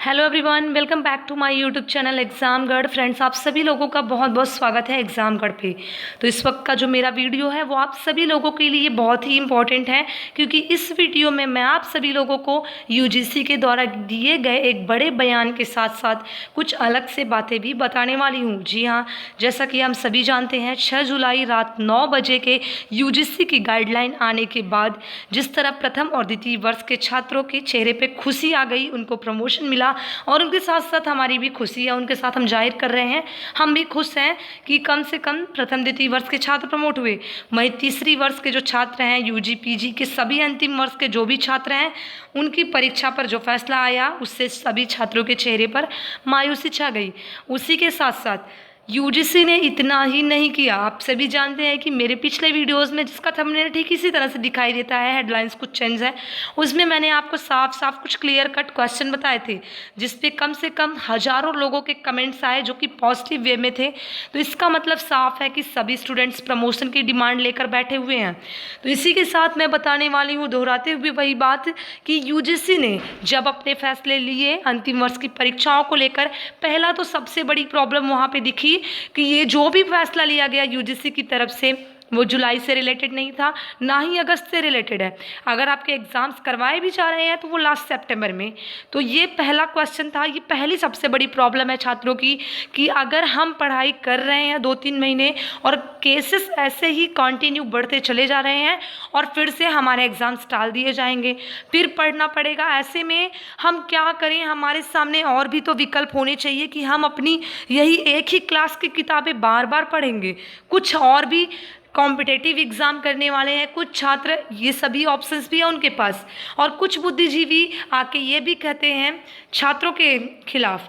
Hello everyone, welcome back to my YouTube channel Examgarh. Friends, आप सभी लोगों का बहुत बहुत स्वागत है एग्ज़ामगढ़ पे। तो इस वक्त का जो मेरा वीडियो है वो आप सभी लोगों के लिए बहुत ही इम्पॉर्टेंट है, क्योंकि इस वीडियो में मैं आप सभी लोगों को यूजीसी के द्वारा दिए गए एक बड़े बयान के साथ साथ कुछ अलग से बातें भी बताने वाली हूँ। जी हाँ, जैसा कि हम सभी जानते हैं 6 जुलाई रात 9 बजे के यूजीसी की गाइडलाइन आने के बाद जिस तरह प्रथम और द्वितीय वर्ष के छात्रों के चेहरे पर खुशी आ गई, उनको प्रमोशन मिला और उनके साथ साथ हमारी भी खुशी है, उनके साथ हम जाहिर कर रहे हैं। हम भी खुश हैं कि कम से कम प्रथम द्वितीय वर्ष के छात्र प्रमोट हुए। वहीं तीसरी वर्ष के जो छात्र हैं, यूजी पीजी के सभी अंतिम वर्ष के जो भी छात्र हैं, उनकी परीक्षा पर जो फैसला आया उससे सभी छात्रों के चेहरे पर मायूसी छा गई। उसी के साथ साथ यूजीसी ने इतना ही नहीं किया, आप सभी जानते हैं कि मेरे पिछले वीडियोस में जिसका थंबनेल ठीक इसी तरह से दिखाई देता है, हेडलाइंस कुछ चेंज है, उसमें मैंने आपको साफ साफ कुछ क्लियर कट क्वेश्चन बताए थे जिस पे कम से कम हज़ारों लोगों के कमेंट्स आए जो कि पॉजिटिव वे में थे। तो इसका मतलब साफ है कि सभी स्टूडेंट्स प्रमोशन की डिमांड लेकर बैठे हुए हैं। तो इसी के साथ मैं बताने वाली हूँ, दोहराते हुए वही बात कि यूजीसी ने जब अपने फैसले लिए अंतिम वर्ष की परीक्षाओं को लेकर, पहला तो सबसे बड़ी प्रॉब्लम वहाँ पे दिखी कि ये जो भी फैसला लिया गया यूजीसी की तरफ से वो जुलाई से रिलेटेड नहीं था, ना ही अगस्त से रिलेटेड है। अगर आपके एग्ज़ाम्स करवाए भी जा रहे हैं तो वो लास्ट सितंबर में। तो ये पहला क्वेश्चन था, ये पहली सबसे बड़ी प्रॉब्लम है छात्रों की कि अगर हम पढ़ाई कर रहे हैं 2-3 महीने और केसेस ऐसे ही कंटिन्यू बढ़ते चले जा रहे हैं और फिर से हमारे एग्ज़ाम्स टाल दिए जाएंगे, फिर पढ़ना पड़ेगा। ऐसे में हम क्या करें? हमारे सामने और भी तो विकल्प होने चाहिए कि हम अपनी यही एक ही क्लास की किताबें बार बार पढ़ेंगे। कुछ और भी कॉम्पिटेटिव एग्ज़ाम करने वाले हैं कुछ छात्र, ये सभी ऑप्शंस भी हैं उनके पास। और कुछ बुद्धिजीवी आके ये भी कहते हैं छात्रों के खिलाफ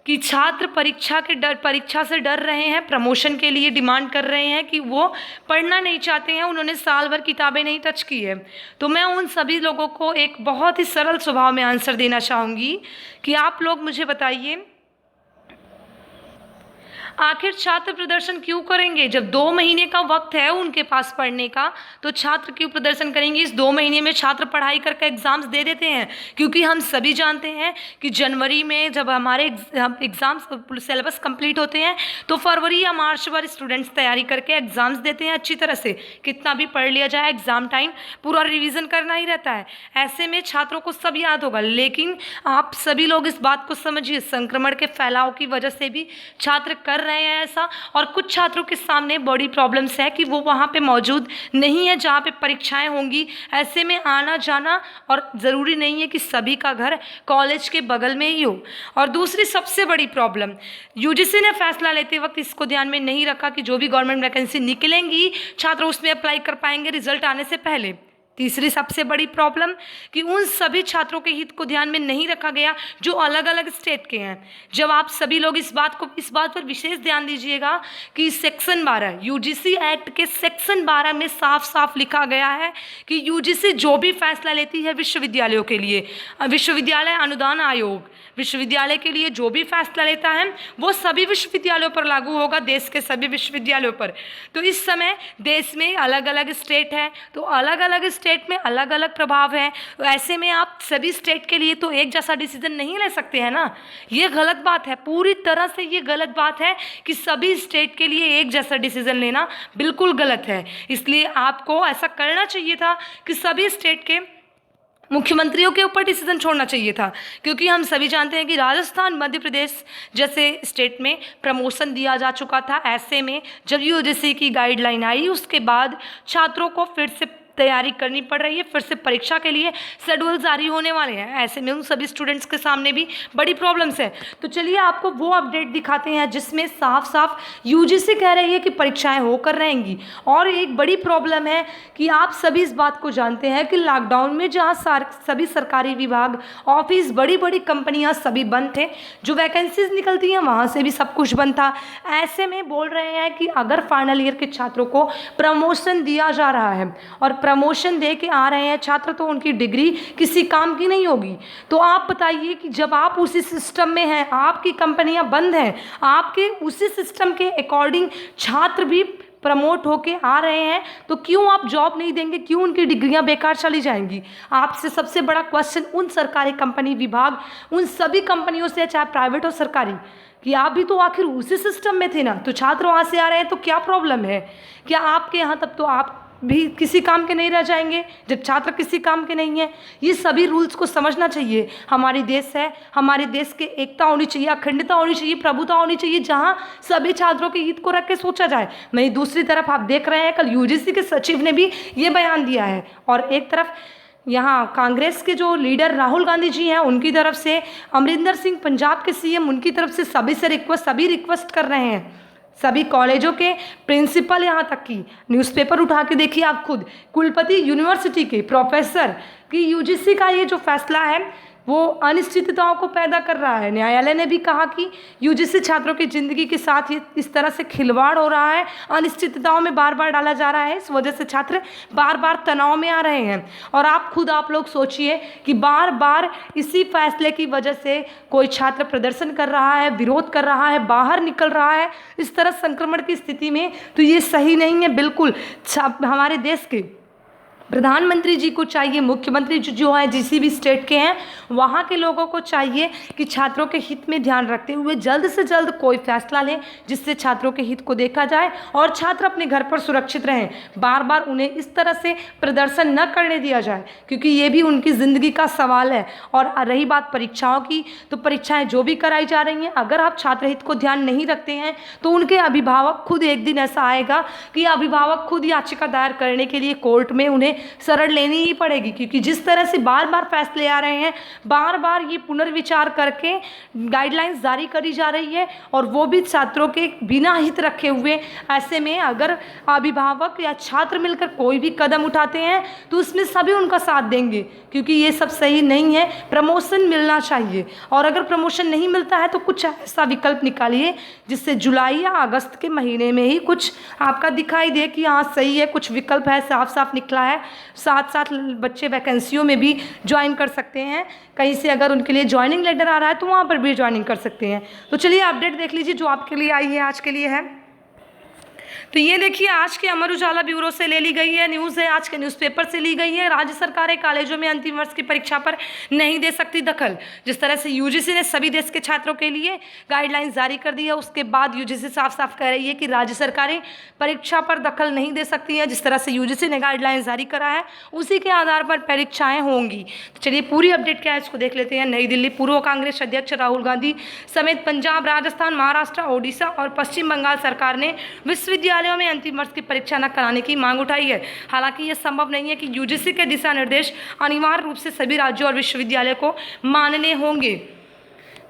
कि छात्र परीक्षा से डर रहे हैं, प्रमोशन के लिए डिमांड कर रहे हैं कि वो पढ़ना नहीं चाहते हैं, उन्होंने साल भर किताबें नहीं टच की है। तो मैं उन सभी लोगों को एक बहुत ही सरल स्वभाव में आंसर देना चाहूँगी कि आप लोग मुझे बताइए, आखिर छात्र प्रदर्शन क्यों करेंगे? जब 2 महीने का वक्त है उनके पास पढ़ने का, तो छात्र क्यों प्रदर्शन करेंगे? इस 2 महीने में छात्र पढ़ाई करके एग्ज़ाम्स दे देते हैं, क्योंकि हम सभी जानते हैं कि जनवरी में जब हमारे एग्ज़ाम्स सिलेबस कंप्लीट होते हैं तो फरवरी या मार्च भर स्टूडेंट्स तैयारी करके एग्ज़ाम्स देते हैं अच्छी तरह से। कितना भी पढ़ लिया जाए, एग्ज़ाम टाइम पूरा रिविज़न करना ही रहता है। ऐसे में छात्रों को सब याद होगा। लेकिन आप सभी लोग इस बात को समझिए, संक्रमण के फैलाव की वजह से भी छात्र कर रहे हैं ऐसा, और कुछ छात्रों के सामने बड़ी प्रॉब्लम्स है कि वो वहाँ पे मौजूद नहीं है जहाँ पे परीक्षाएं होंगी। ऐसे में आना जाना, और ज़रूरी नहीं है कि सभी का घर कॉलेज के बगल में ही हो। और दूसरी सबसे बड़ी प्रॉब्लम, यूजीसी ने फैसला लेते वक्त इसको ध्यान में नहीं रखा कि जो भी गवर्नमेंट वैकेंसी निकलेंगी छात्र उसमें अप्लाई कर पाएंगे रिजल्ट आने से पहले। तीसरी सबसे बड़ी प्रॉब्लम कि उन सभी छात्रों के हित को ध्यान में नहीं रखा गया जो अलग अलग स्टेट के हैं। जब आप सभी लोग इस बात पर विशेष ध्यान दीजिएगा कि सेक्शन 12 यूजीसी एक्ट के सेक्शन 12 में साफ साफ लिखा गया है कि यूजीसी जो भी फैसला लेती है विश्वविद्यालयों के लिए, विश्वविद्यालय अनुदान आयोग विश्वविद्यालय के लिए जो भी फैसला लेता है वो सभी विश्वविद्यालयों पर लागू होगा, देश के सभी विश्वविद्यालयों पर। तो इस समय देश में अलग अलग स्टेट है, तो अलग अलग स्टेट में अलग अलग प्रभाव है। तो ऐसे में आप सभी स्टेट के लिए तो एक जैसा डिसीजन नहीं ले सकते हैं ना। ये गलत बात है, पूरी तरह से ये गलत बात है कि सभी स्टेट के लिए एक जैसा डिसीजन लेना बिल्कुल गलत है। इसलिए आपको ऐसा करना चाहिए था कि सभी स्टेट के मुख्यमंत्रियों के ऊपर डिसीजन छोड़ना चाहिए था, क्योंकि हम सभी जानते हैं कि राजस्थान, मध्य प्रदेश जैसे स्टेट में प्रमोशन दिया जा चुका था। ऐसे में जब यूजीसी की गाइडलाइन आई उसके बाद छात्रों को फिर से तैयारी करनी पड़ रही है, फिर से परीक्षा के लिए शेड्यूल जारी होने वाले हैं। ऐसे में उन सभी स्टूडेंट्स के सामने भी बड़ी प्रॉब्लम्स है। तो चलिए आपको वो अपडेट दिखाते हैं जिसमें साफ साफ यूजीसी कह रही है कि परीक्षाएं होकर रहेंगी। और एक बड़ी प्रॉब्लम है कि आप सभी इस बात को जानते हैं कि लॉकडाउन में जहाँ सभी सरकारी विभाग, ऑफिस, बड़ी बड़ी कंपनियाँ सभी बंद थे, जो वैकेंसीज निकलती हैं वहाँ से भी सब कुछ बंद था। ऐसे में बोल रहे हैं कि अगर फाइनल ईयर के छात्रों को प्रमोशन दिया जा रहा है और प्रमोशन दे के आ रहे हैं छात्र, तो उनकी डिग्री किसी काम की नहीं होगी। तो आप बताइए कि जब आप उसी सिस्टम में हैं, आपकी कंपनियां बंद हैं, आपके उसी सिस्टम के अकॉर्डिंग छात्र भी प्रमोट होके आ रहे हैं, तो क्यों आप जॉब नहीं देंगे, क्यों उनकी डिग्रियां बेकार चली जाएंगी? आपसे सबसे बड़ा क्वेश्चन उन सरकारी कंपनी विभाग, उन सभी कंपनियों से, चाहे प्राइवेट हो सरकारी, कि आप भी तो आखिर उसी सिस्टम में थे ना, तो छात्र वहाँ से आ रहे हैं तो क्या प्रॉब्लम है? क्या आपके यहाँ तब तो आप भी किसी काम के नहीं रह जाएंगे जब छात्र किसी काम के नहीं है? ये सभी रूल्स को समझना चाहिए। हमारी देश है, हमारे देश के एकता होनी चाहिए, अखंडता होनी चाहिए, प्रभुता होनी चाहिए, जहाँ सभी छात्रों के हित को रख के सोचा जाए। वहीं दूसरी तरफ आप देख रहे हैं, कल यूजीसी के सचिव ने भी ये बयान दिया है, और एक तरफ यहाँ कांग्रेस के जो लीडर राहुल गांधी जी हैं, उनकी तरफ से अमरिंदर सिंह पंजाब के सीएम, उनकी तरफ से सभी रिक्वेस्ट कर रहे हैं, सभी कॉलेजों के प्रिंसिपल, यहाँ तक कि न्यूज़पेपर उठा के देखिए आप खुद, कुलपति यूनिवर्सिटी के प्रोफेसर, कि यूजीसी का ये जो फैसला है वो अनिश्चितताओं को पैदा कर रहा है। न्यायालय ने भी कहा कि यूजीसी छात्रों की ज़िंदगी के साथ ये इस तरह से खिलवाड़ हो रहा है, अनिश्चितताओं में बार बार डाला जा रहा है, इस वजह से छात्र बार बार तनाव में आ रहे हैं। और आप लोग सोचिए कि बार बार इसी फैसले की वजह से कोई छात्र प्रदर्शन कर रहा है, विरोध कर रहा है, बाहर निकल रहा है, इस तरह संक्रमण की स्थिति में, तो ये सही नहीं है बिल्कुल। हमारे देश के प्रधानमंत्री जी को चाहिए, मुख्यमंत्री जो है जिस भी स्टेट के हैं, वहाँ के लोगों को चाहिए कि छात्रों के हित में ध्यान रखते हुए जल्द से जल्द कोई फैसला लें जिससे छात्रों के हित को देखा जाए और छात्र अपने घर पर सुरक्षित रहें। बार बार उन्हें इस तरह से प्रदर्शन न करने दिया जाए, क्योंकि ये भी उनकी ज़िंदगी का सवाल है। और रही बात परीक्षाओं की, तो परीक्षाएँ जो भी कराई जा रही हैं, अगर आप छात्र हित को ध्यान नहीं रखते हैं तो उनके अभिभावक खुद, एक दिन ऐसा आएगा कि अभिभावक खुद याचिका दायर करने के लिए कोर्ट में उन्हें शरण लेनी ही पड़ेगी, क्योंकि जिस तरह से बार बार फैसले आ रहे हैं, बार बार ये पुनर्विचार करके गाइडलाइंस जारी करी जा रही है, और वो भी छात्रों के बिना हित रखे हुए। ऐसे में अगर अभिभावक या छात्र मिलकर कोई भी कदम उठाते हैं तो उसमें सभी उनका साथ देंगे, क्योंकि ये सब सही नहीं है। प्रमोशन मिलना चाहिए, और अगर प्रमोशन नहीं मिलता है तो कुछ ऐसा विकल्प निकालिए जिससे जुलाई या अगस्त के महीने में ही कुछ आपका दिखाई दे कि हाँ सही है, कुछ विकल्प है, साफ साफ निकला है। साथ साथ बच्चे वैकेंसियों में भी ज्वाइन कर सकते हैं, कहीं से अगर उनके लिए ज्वाइनिंग लेटर आ रहा है तो वहाँ पर भी ज्वाइनिंग कर सकते हैं। तो चलिए अपडेट देख लीजिए जो आपके लिए आई है, आज के लिए है। तो ये देखिए आज के अमर उजाला ब्यूरो से ले ली गई है न्यूज़ है, आज के न्यूज़पेपर से ली गई है। राज्य सरकारें कॉलेजों में अंतिम वर्ष की परीक्षा पर नहीं दे सकती दखल। जिस तरह से यूजीसी ने सभी देश के छात्रों के लिए गाइडलाइंस जारी कर दी है, उसके बाद यूजीसी साफ साफ कह रही है कि राज्य सरकारें परीक्षा पर दखल नहीं दे सकती हैं। जिस तरह से यूजीसी ने गाइडलाइंस जारी करा है उसी के आधार पर परीक्षाएँ होंगी। तो चलिए पूरी अपडेट क्या है इसको देख लेते हैं। नई दिल्ली, पूर्व कांग्रेस अध्यक्ष राहुल गांधी समेत पंजाब, राजस्थान, महाराष्ट्र, ओडिशा और पश्चिम बंगाल सरकार ने विश्वविद्यालयों में अंतिम वर्ष की परीक्षा न कराने की मांग उठाई है। हालांकि यह संभव नहीं है कि यूजीसी के दिशा निर्देश अनिवार्य रूप से सभी राज्यों और विश्वविद्यालयों को मानने होंगे।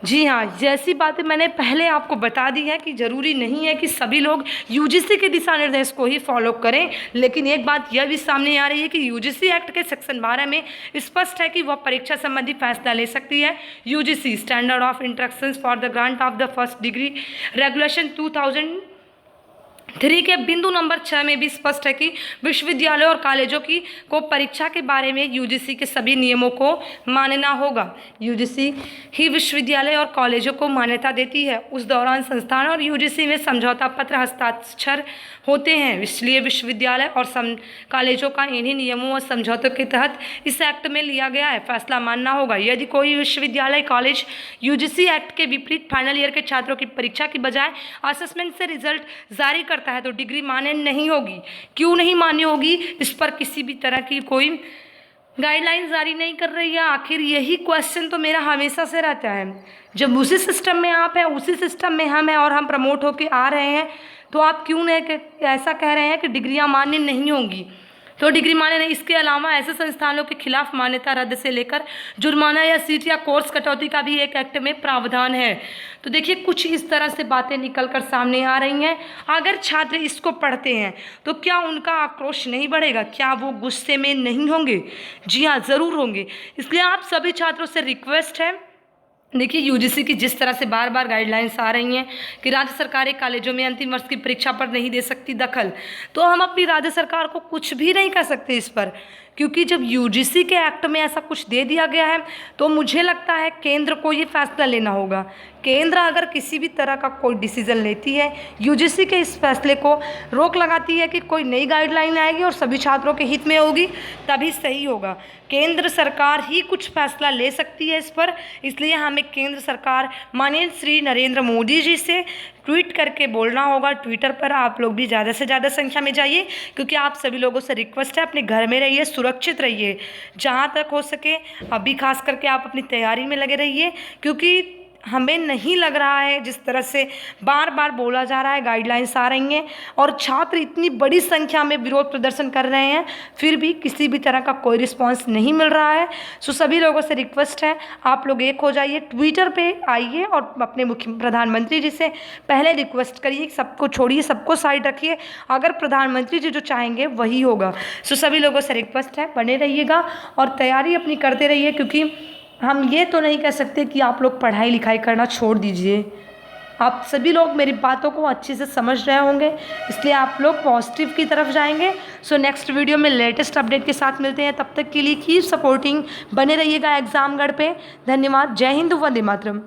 जी हाँ, जैसी बातें मैंने पहले आपको बता दी है कि ज़रूरी नहीं है कि सभी लोग यूजीसी के दिशा निर्देश को ही फॉलो करें, लेकिन एक बात यह भी सामने आ रही है कि यूजीसी एक्ट के सेक्शन 12 में स्पष्ट है कि वह परीक्षा संबंधी फैसला ले सकती है। UGC standard of instructions for the grant of the first degree regulation 2003 के बिंदु नंबर 6 में भी स्पष्ट है कि विश्वविद्यालयों और कॉलेजों को परीक्षा के बारे में यूजीसी के सभी नियमों को मानना होगा। यूजीसी ही विश्वविद्यालय और कॉलेजों को मान्यता देती है। उस दौरान संस्थान और यूजीसी में समझौता पत्र हस्ताक्षर होते हैं, इसलिए विश्वविद्यालय और कॉलेजों का इन्हीं नियमों और समझौतों के तहत इस एक्ट में लिया गया है फैसला मानना होगा। यदि कोई विश्वविद्यालय कॉलेज यूजीसी एक्ट के विपरीत फाइनल ईयर के छात्रों की परीक्षा की बजाय असेसमेंट से रिजल्ट जारी करता है तो डिग्री मान्य नहीं होगी। क्यों नहीं मान्य होगी, इस पर किसी भी तरह की कोई गाइडलाइंस जारी नहीं कर रही है। आखिर यही क्वेश्चन तो मेरा हमेशा से रहता है। जब उसी सिस्टम में आप हैं, उसी सिस्टम में हम हैं और हम प्रमोट होकर आ रहे हैं, तो आप क्यों नहीं ऐसा कह रहे हैं कि डिग्रियां मान्य नहीं होंगी? तो डिग्री मान्य नहीं, इसके अलावा ऐसे संस्थानों के खिलाफ मान्यता रद्द से लेकर जुर्माना या सीट या कोर्स कटौती का भी एक एक्ट में प्रावधान है। तो देखिए कुछ इस तरह से बातें निकल कर सामने आ रही हैं। अगर छात्र इसको पढ़ते हैं तो क्या उनका आक्रोश नहीं बढ़ेगा? क्या वो गुस्से में नहीं होंगे? जी हाँ, ज़रूर होंगे। इसलिए आप सभी छात्रों से रिक्वेस्ट है, देखिए यूजीसी की जिस तरह से बार बार गाइडलाइंस आ रही हैं कि राज्य सरकारें कॉलेजों में अंतिम वर्ष की परीक्षा पर नहीं दे सकती दखल, तो हम अपनी राज्य सरकार को कुछ भी नहीं कर सकते इस पर, क्योंकि जब यूजीसी के एक्ट में ऐसा कुछ दे दिया गया है तो मुझे लगता है केंद्र को ये फैसला लेना होगा। केंद्र अगर किसी भी तरह का कोई डिसीज़न लेती है, यूजीसी के इस फैसले को रोक लगाती है कि कोई नई गाइडलाइन आएगी और सभी छात्रों के हित में होगी, तभी सही होगा। केंद्र सरकार ही कुछ फैसला ले सकती है इस पर, इसलिए हमें केंद्र सरकार माननीय श्री नरेंद्र मोदी जी से ट्वीट करके बोलना होगा। ट्विटर पर आप लोग भी ज़्यादा से ज़्यादा संख्या में जाइए, क्योंकि आप सभी लोगों से रिक्वेस्ट है अपने घर में रहिए, सुरक्षित रहिए जहाँ तक हो सके। अभी खास करके आप अपनी तैयारी में लगे रहिए, क्योंकि हमें नहीं लग रहा है जिस तरह से बार बार बोला जा रहा है गाइडलाइंस आ रही हैं और छात्र इतनी बड़ी संख्या में विरोध प्रदर्शन कर रहे हैं, फिर भी किसी भी तरह का कोई रिस्पांस नहीं मिल रहा है। सो सभी लोगों से रिक्वेस्ट है आप लोग एक हो जाइए, ट्विटर पे आइए और अपने मुख्य प्रधानमंत्री जी से पहले रिक्वेस्ट करिए, सबको छोड़िए, सबको साइड रखिए। अगर प्रधानमंत्री जी जो चाहेंगे वही होगा। सो सभी लोगों से रिक्वेस्ट है बने रहिएगा और तैयारी अपनी करते रहिए, क्योंकि हम ये तो नहीं कह सकते कि आप लोग पढ़ाई लिखाई करना छोड़ दीजिए। आप सभी लोग मेरी बातों को अच्छे से समझ रहे होंगे, इसलिए आप लोग पॉजिटिव की तरफ जाएंगे। सो नेक्स्ट वीडियो में लेटेस्ट अपडेट के साथ मिलते हैं, तब तक के लिए कीप सपोर्टिंग, बने रहिएगा एग्जामगढ़ पे। धन्यवाद। जय हिंद, वंदे मातरम।